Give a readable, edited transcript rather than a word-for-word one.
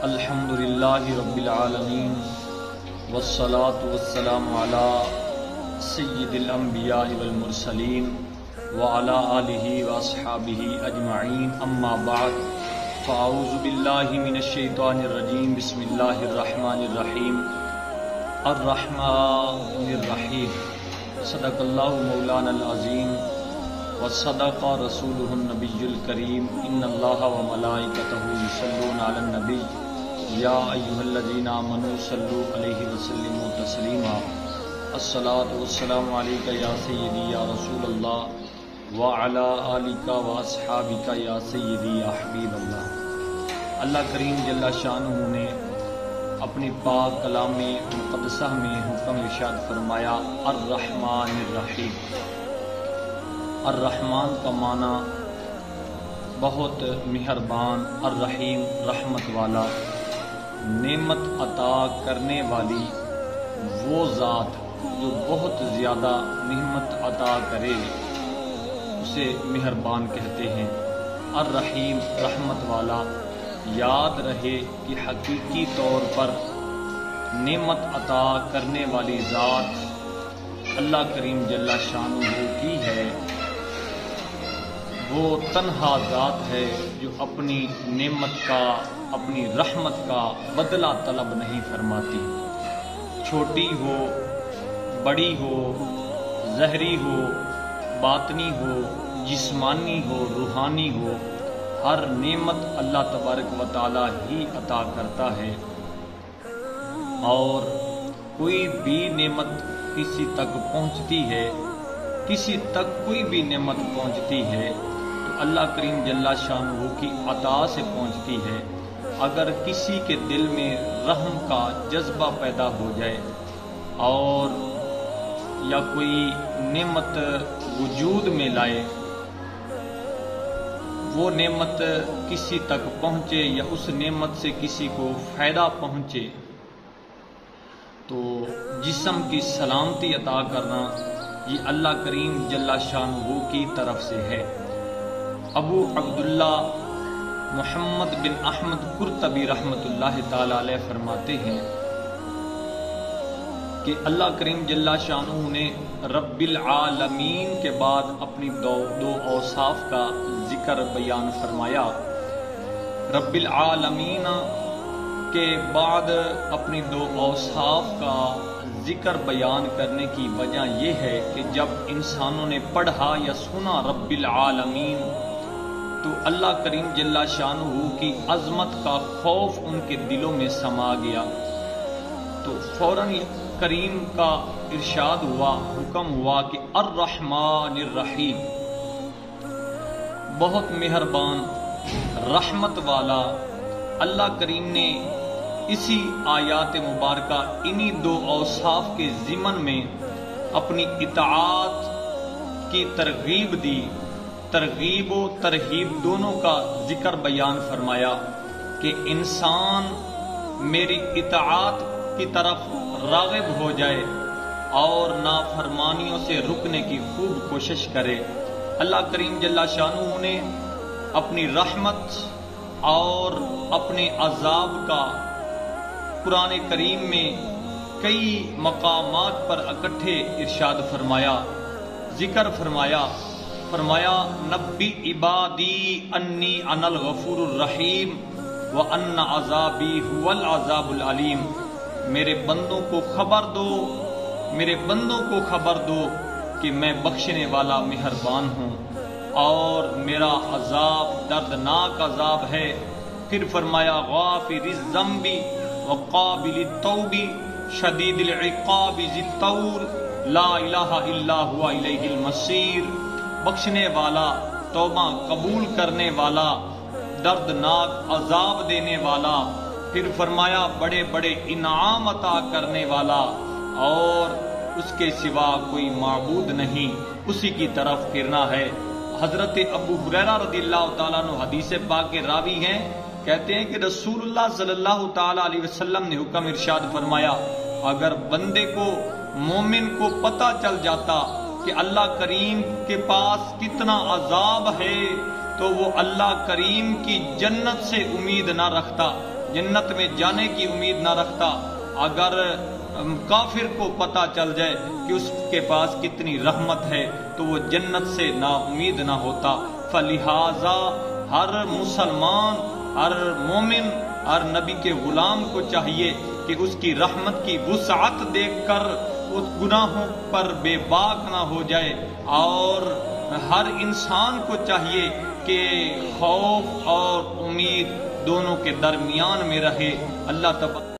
الحمدللہ رب العالمین والصلاة والسلام علی سید الانبیاء والمرسلین وعلی آلہ واصحابہ اجمعین، اما بعد فاعوذ باللہ من الشیطان الرجیم، بسم اللہ الرحمن الرحیم، الرحمن الرحیم۔ صدق اللہ مولانا العظیم وصدق رسولہ النبی الکریم، ان اللہ وملائکتہ یصلون علی النبی یا ایھا الذین آمنوا صلوا علیہ وسلموا تسلیما۔ الصلاۃ والسلام علیک یا سیدی یا رسول اللہ وعلی آلک واصحابک یا سیدی یا حبیب اللہ۔ اللہ کریم جل شانہ نے اپنی پاک کلام مقدسہ میں حکم ارشاد فرمایا الرحمن الرحیم۔ الرحمن کا معنی بہت مہربان، الرحیم رحمت والا، نعمت عطا کرنے والی وہ ذات جو بہت زیادہ نعمت عطا کرے اسے مہربان کہتے ہیں۔ الرحیم رحمت والا، یاد رہے کہ حقیقی طور پر نعمت عطا کرنے والی ذات اللہ کریم جل شانہ کی ہے۔ وہ تنہا ذات ہے جو اپنی نعمت کا، اپنی رحمت کا بدلہ طلب نہیں فرماتی، چھوٹی ہو، بڑی ہو، ظاہری ہو، باطنی ہو، جسمانی ہو، روحانی ہو، ہر نعمت اللہ تبارک و تعالی ہی عطا کرتا ہے۔ اور کوئی بھی نعمت کسی تک پہنچتی ہے، کسی تک کوئی بھی نعمت پہنچتی ہے تو اللہ کریم جل شانہ کی عطا سے پہنچتی ہے۔ اگر کسی کے دل میں رحم کا جذبہ پیدا ہو جائے اور یا کوئی نعمت وجود میں لائے، وہ نعمت کسی تک پہنچے یا اس نعمت سے کسی کو فائدہ پہنچے، تو جسم کی سلامتی عطا کرنا یہ اللہ کریم جل شانہ کی طرف سے ہے۔ ابو عبداللہ محمد بن احمد قرطبی رحمۃ اللہ تعالی علیہ فرماتے ہیں کہ اللہ کریم جل شانہ نے رب العالمین کے بعد اپنی دو اوصاف کا ذکر بیان فرمایا۔ رب العالمین کے بعد اپنی دو اوصاف کا ذکر بیان کرنے کی وجہ یہ ہے کہ جب انسانوں نے پڑھا یا سنا رب العالمین تو اللہ کریم جل شانہ کی عظمت کا خوف ان کے دلوں میں سما گیا، تو فوراً کریم کا ارشاد ہوا، حکم ہوا کہ الرحمن الرحیم، بہت مہربان رحمت والا۔ اللہ کریم نے اسی آیات مبارکہ انہی دو اوصاف کے ضمن میں اپنی اطاعت کی ترغیب دی، ترغیب و ترہیب دونوں کا ذکر بیان فرمایا کہ انسان میری اطاعت کی طرف راغب ہو جائے اور نافرمانیوں سے رکنے کی خوب کوشش کرے۔ اللہ کریم جل شانہ نے اپنی رحمت اور اپنے عذاب کا قرآن کریم میں کئی مقامات پر اکٹھے ارشاد فرمایا، ذکر فرمایا نبی عبادی انی انا الغفور الرحیم وان عذابی هو العذاب العلیم۔ میرے بندوں کو خبر دو، میرے بندوں کو خبر دو کہ میں بخشنے والا مہربان ہوں اور میرا عذاب دردناک عذاب ہے۔ پھر فرمایا غافر الذنب وقابل التوب شدید العقاب ذی الطول لا الہ الا هو الیہ المصیر۔ بخشنے والا، توبہ قبول کرنے والا، دردناک عذاب دینے والا، پھر فرمایا بڑے بڑے انعام عطا کرنے والا، اور اس کے سوا کوئی معبود نہیں، اسی کی طرف پھرنا ہے۔ حضرت ابو ہریرہ رضی اللہ تعالیٰ عنہ حدیث پاک کے راوی ہیں، کہتے ہیں کہ رسول اللہ صلی اللہ تعالیٰ علیہ وسلم نے حکم ارشاد فرمایا اگر بندے کو، مومن کو پتہ چل جاتا کہ اللہ کریم کے پاس کتنا عذاب ہے تو وہ اللہ کریم کی جنت سے امید نہ رکھتا، جنت میں جانے کی امید نہ رکھتا، اگر کافر کو پتا چل جائے کہ اس کے پاس کتنی رحمت ہے تو وہ جنت سے نا امید نہ ہوتا۔ فلہذا ہر مسلمان، ہر مومن، ہر نبی کے غلام کو چاہیے کہ اس کی رحمت کی وسعت دیکھ کر اس گناہوں پر بے باک نہ ہو جائے، اور ہر انسان کو چاہیے کہ خوف اور امید دونوں کے درمیان میں رہے۔ اللہ تبارک